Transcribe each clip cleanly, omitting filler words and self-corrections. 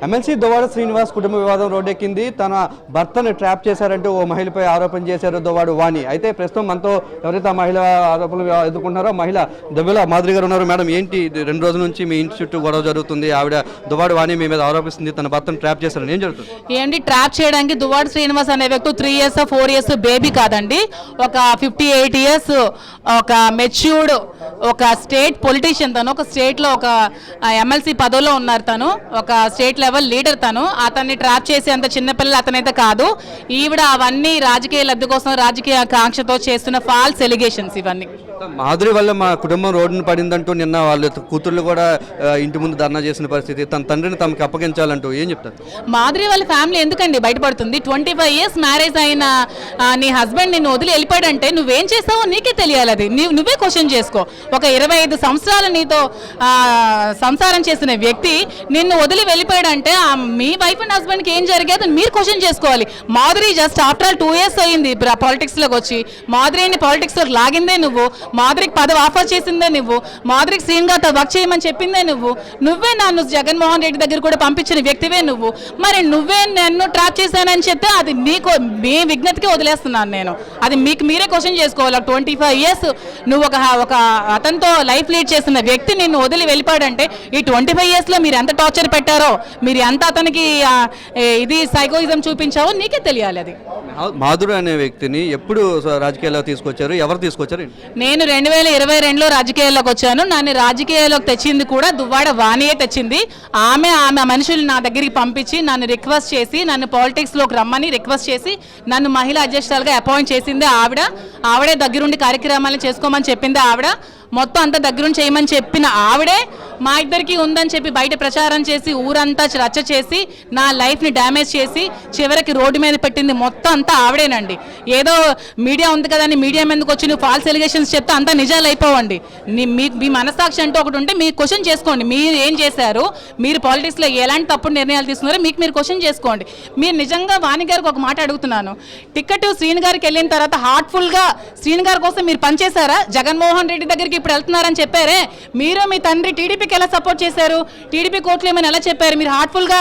MLC Duvvada Srinivas కుటుంబ వివాదం రోడ్డెక్కింది. తన భర్తను ట్రాప్ చేశారంటూ ఓ మహిళపై ఆరోపణ చేశారు దువ్వాడ వాణి. అయితే ప్రస్తుతం మనతో ఎవరైతే ఆ మహిళ ఆరోపణలు ఎదుర్కొంటున్నారో మహిళ దెబ్బల మాదిరి గారు ఉన్నారు. మేడం, ఏంటి 2 రోజుల నుంచి మీ ఇంటి చుట్టూ గొడవ జరుగుతుంది? ఆవిడ దువ్వాడ వాణి మీ మీద ఆరోపిస్తుంది తన భర్తను ట్రాప్ చేశారని. ఏం జరుగుతుంది? ఏంటి ట్రాప్ చేయడానికి దువ్వాడ శ్రీనివాస్ అనే వ్యక్తి 3 years 4 years బేబీ కాదండి. ఒక 58 years ఒక మెచ్యూర్డ్ ఒక స్టేట్ పొలిటీషియన్. తను ఒక స్టేట్లో ఒక ఎమ్మెల్సీ పదవిలో ఉన్నారు. తను ఒక స్టేట్ లెవెల్ లీడర్. అతన్ని ట్రాప్ చేసి అంత చిన్నపిల్లలు అతనైతే కాదు. ఈవిడ అవన్నీ రాజకీయ లబ్ధి కోసం రాజకీయ కాంక్షతో చేస్తున్న ఫాల్స్ ఎలిగేషన్స్ ఇవన్నీ. మాధురి వల్ల మా కుటుంబం రోడ్డును పడిందంటూ నిన్న వాళ్ళ కూతుర్లు కూడా ఇంటి ముందు ధర్నా చేసిన పరిస్థితి. తన తండ్రిని తమకు అప్పగించాలంటూ ఏం చెప్తారు? మాధురి వాళ్ళ ఫ్యామిలీ ఎందుకండి బయటపడుతుంది? 25 years మ్యారేజ్ అయిన నీ హస్బెండ్ నిన్ను వదిలి వెళ్ళిపోయాడంటే నువ్వేం చేస్తావో నీకే తెలియాలి. అది నువ్వే క్వశ్చన్ చేసుకో. ఒక 25 సంవత్సరాలు నీతో సంసారం చేసిన వ్యక్తి నిన్ను వదిలి వెళ్ళిపోయాడంటే మీ వైఫ్ అండ్ హస్బెండ్కి ఏం జరిగేది మీరు క్వశ్చన్ చేసుకోవాలి. Madhuri just after all 2 years అయింది పాలిటిక్స్లోకి వచ్చి. మాధురిని పాలిటిక్స్లోకి లాగిందే నువ్వు. మాధురికి పదవి ఆఫర్ చేసిందే నువ్వు. మాధురికి శ్రీన్ గారితో వర్క్ చేయమని చెప్పిందే నువ్వు. నువ్వే నన్ను జగన్మోహన్ రెడ్డి దగ్గర కూడా పంపించిన వ్యక్తివే నువ్వు. మరి నువ్వే నన్ను ట్రాప్ చేశానని చెప్తే అది మీ విజ్ఞతకి వదిలేస్తున్నాను నేను. అది మీరే క్వశ్చన్ చేసుకోవాలి. 25 years నువ్వు ఒక అతనితో లైఫ్ లీడ్ చేసిన వ్యక్తి నిన్ను వదిలి వెళ్ళిపోయాడంటే ఈ 25 yearsలో మీరు ఎంత టార్చర్ పెట్టారో, మీరు ఎంత అతనికి ఇది సైకోయిజం చూపించావో నీకే తెలియాలి. అది మాధురి అనే వ్యక్తిని ఎప్పుడు రాజకీయాల్లో తీసుకొచ్చారు? ఎవరు తీసుకొచ్చారు? నేను 2022లో రాజకీయాల్లోకి వచ్చాను. నన్ను రాజకీయాల్లోకి తెచ్చింది కూడా దువ్వాడ వాణియే తెచ్చింది. ఆమె మనుషులు నా దగ్గరికి పంపించి నన్ను రిక్వెస్ట్ చేసి నన్ను పాలిటిక్స్లోకి రమ్మని రిక్వెస్ట్ చేసి నన్ను మహిళా అధ్యక్షురాలుగా అపాయింట్ చేసింది ఆవిడే దగ్గరుండి కార్యక్రమాలను చేసుకోమని చెప్పింది ఆవిడ. మొత్తం అంతా దగ్గరుండి చేయమని చెప్పిన ఆవిడే మా ఇద్దరికి ఉందని చెప్పి బయట ప్రచారం చేసి ఊరంతా రచ్చ చేసి నా లైఫ్ని డ్యామేజ్ చేసి చివరికి రోడ్డు మీద పెట్టింది మొత్తం అంతా ఆవిడేనండి. ఏదో మీడియా ఉంది కదా అని మీడియా మీదకి వచ్చి నువ్వు ఫాల్స్ ఎలిగేషన్స్ చెప్తే అంతా నిజాలు అయిపోవండి. మీ మనసాక్షి అంటూ ఒకటి ఉంటే మీరు క్వశ్చన్ చేసుకోండి. మీరు ఏం చేశారు, మీరు పాలిటిక్స్లో ఎలాంటి తప్పుడు నిర్ణయాలు తీసుకున్నారో మీరు క్వశ్చన్ చేసుకోండి. మీరు నిజంగా వాణి గారికి ఒక మాట అడుగుతున్నాను. టికెట్ శ్రీన్ గారికి వెళ్ళిన తర్వాత హార్ట్ఫుల్గా శ్రీన్ గారి కోసం మీరు పనిచేశారా? జగన్మోహన్ రెడ్డి దగ్గరికి ఇప్పుడు వెళ్తున్నారని చెప్పారే, మీరు మీ తండ్రి టీడీపీకి ఎలా సపోర్ట్ చేశారు? టీడీపీ ఓట్లు ఏమని ఎలా చెప్పారు? మీరు హార్ట్ఫుల్గా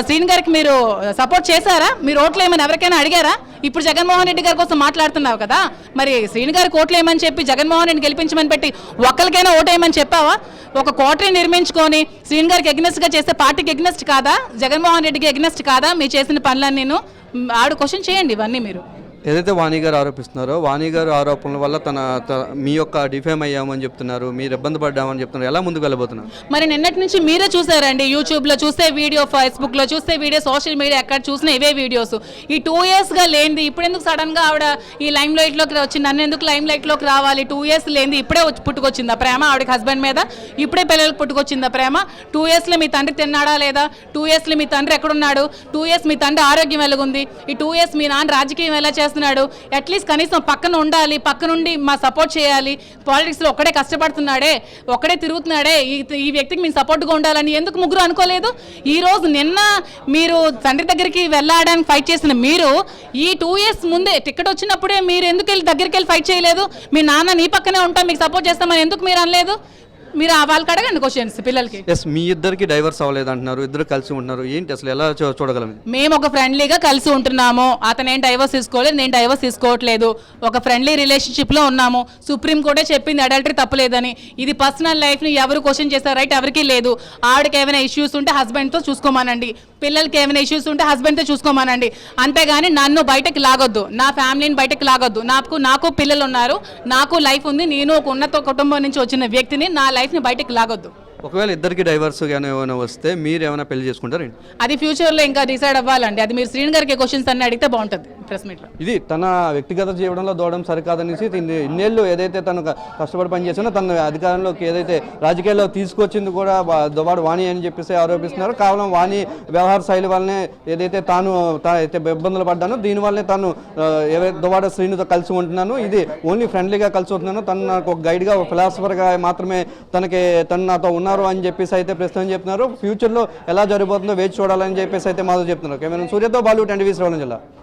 శ్రీన్ గారికి మీరు సపోర్ట్ చేశారా? మీరు ఓట్లు ఏమని ఎవరికైనా అడిగారా? ఇప్పుడు జగన్మోహన్ రెడ్డి గారి కోసం మాట్లాడుతున్నావు కదా, మరి శ్రీన్ గారికి ఓట్లు ఏమని చెప్పి జగన్మోహన్ రెడ్డిని గెలిపించమని పెట్టి ఒక్కరికైనా ఓటేయమని చెప్పావా? ఒక కోటరీ నిర్మించుకొని శ్రీన్ గారికి ఎగ్నెస్ట్గా చేస్తే పార్టీకి ఎగ్నెస్ట్ కాదా? జగన్మోహన్ రెడ్డికి ఎగ్నెస్ట్ కాదా మీరు చేసిన పనులన్నీ? నేను ఆవిడ క్వశ్చన్ చేయండి ఇవన్నీ. మీరు ఏదైతే వాణి గారు ఆరోపిస్తున్నారో వాణి గారు ఆరోపణల వల్ల మీ యొక్క డిఫేమ్ అయ్యామని చెప్తున్నారు, మీరు ఇబ్బంది పడ్డామని చెప్తున్నారు. ఎలా ముందుకు వెళ్ళబోతున్నారు? మరి నిన్నటి నుంచి మీరే చూసారండి. యూట్యూబ్లో చూసే వీడియో, ఫేస్బుక్లో చూసే వీడియో, సోషల్ మీడియా ఎక్కడ చూసినా ఇవే వీడియోస్. ఈ 2 yearsగా లేనిది ఇప్పుడు ఎందుకు సడన్గా ఆవిడ ఈ లైమ్ లైట్లోకి వచ్చింది? నన్ను ఎందుకు లైమ్ లైట్లోకి రావాలి? 2 years లేనిది ఇప్పుడే పుట్టుకొచ్చిందా ప్రేమ ఆవిడకి హస్బెండ్ మీద? ఇప్పుడే పిల్లలకు పుట్టుకొచ్చిందా ప్రేమ? 2 yearsలో మీ తండ్రి తిన్నాడా లేదా? 2 yearsలో మీ తండ్రి ఎక్కడున్నాడు? 2 years మీ తండ్రి ఆరోగ్యం ఎలాగుంది? ఈ 2 years మీ నాన్న రాజకీయం ఎలా చేస్తున్నాడు? అట్లీస్ట్ కనీసం పక్కన ఉండాలి, పక్కనుండి మా సపోర్ట్ చేయాలి. పాలిటిక్స్లో ఒక్కడే కష్టపడుతున్నాడే, ఒక్కడే తిరుగుతున్నాడే, ఈ వ్యక్తికి మేము సపోర్ట్గా ఉండాలని ఎందుకు ముగ్గురు అనుకోలేదు? ఈరోజు నిన్న మీరు తండ్రి దగ్గరికి వెళ్ళడానికి ఫైట్ చేసిన మీరు ఈ 2 years ముందే టికెట్ వచ్చినప్పుడే మీరు ఎందుకు దగ్గరికి వెళ్ళి ఫైట్ చేయలేదు? మీ నాన్న నీ పక్కనే ఉంటాం, మీకు సపోర్ట్ చేస్తామని ఎందుకు మీరు అనలేదు? మీరు వాళ్ళకి అడగండి క్వశ్చన్స్ పిల్లలకి. మీ ఇద్దరికి డైవర్స్ అవ్వలేదు అంటున్నారు, ఇద్దరు కలిసి ఉంటున్నారు. ఏంటి అసలు ఎలా చూడగలం? మేము ఒక ఫ్రెండ్లీగా కలిసి ఉంటున్నాము. అతను ఏం డైవర్స్ తీసుకోలేదు, నేను డైవర్స్ తీసుకోవట్లేదు. ఒక ఫ్రెండ్లీ రిలేషన్షిప్లో ఉన్నాము. సుప్రీం కోర్టే చెప్పింది అడల్టరీ తప్పలేదని. ఇది పర్సనల్ లైఫ్ని ఎవరు క్వశ్చన్ చేస్తారు రైట్ ఎవరికి లేదు. ఆవిడకి ఏమైనా ఇష్యూస్ ఉంటే హస్బెండ్తో చూసుకోమానండి, పిల్లలకి ఏమైనా ఇష్యూస్ ఉంటే హస్బెండ్తో చూసుకోమానండి. అంతేగాని నన్ను బయటకు లాగొద్దు, నా ఫ్యామిలీని బయటకు లాగొద్దు. నాకు పిల్లలు ఉన్నారు, నాకు లైఫ్ ఉంది. నేను ఒక ఉన్నత కుటుంబం నుంచి వచ్చిన వ్యక్తిని, నా లైఫ్ని బయటకు లాగొద్దు. ఒకవేళ ఇద్దరికి డైవర్స్ కానీ ఏమైనా వస్తే మీరు ఏమైనా పెళ్లి చేసుకుంటారు? అది ఫ్యూచర్లో ఇంకా డిసైడ్ అవ్వాలండి. అది మీరు శ్రీన్ గారికి క్వశ్చన్స్ అన్ని అడిగితే బాగుంటుంది ప్రెస్ మీట్లో. ఇది తన వ్యక్తిగత జీవనంలో దూడడం సరికాదనేసి ఇన్నేళ్ళు ఏదైతే తను కష్టపడి పనిచేసినా తన అధికారంలోకి ఏదైతే రాజకీయాల్లో తీసుకొచ్చింది కూడా దువ్వాడ వాణి అని చెప్పేసి ఆరోపిస్తున్నారు. కేవలం వాణి వ్యవహార శైలి వల్లనే ఏదైతే తాను అయితే ఇబ్బందులు పడ్డానో దీనివల్లనే తాను దువ్వాడ శ్రీనితో కలిసి ఉంటున్నాను, ఇది ఓన్లీ ఫ్రెండ్లీగా కలిసి ఉంటున్నాను, తను నాకు ఒక గైడ్గా ఒక ఫిలాసఫర్గా మాత్రమే తను నాతో ఉన్నారు అని చెప్పేసి అయితే ప్రస్తుతం చెప్తున్నారు. ఫ్యూచర్లో ఎలా జరగబోతుందో వేచి చూడాలని చెప్పేసి అయితే మాతో చెప్తున్నారు. కెమెరా సూర్యతో బాలు, 10 టీవీ శ్రవణం జిల్లా.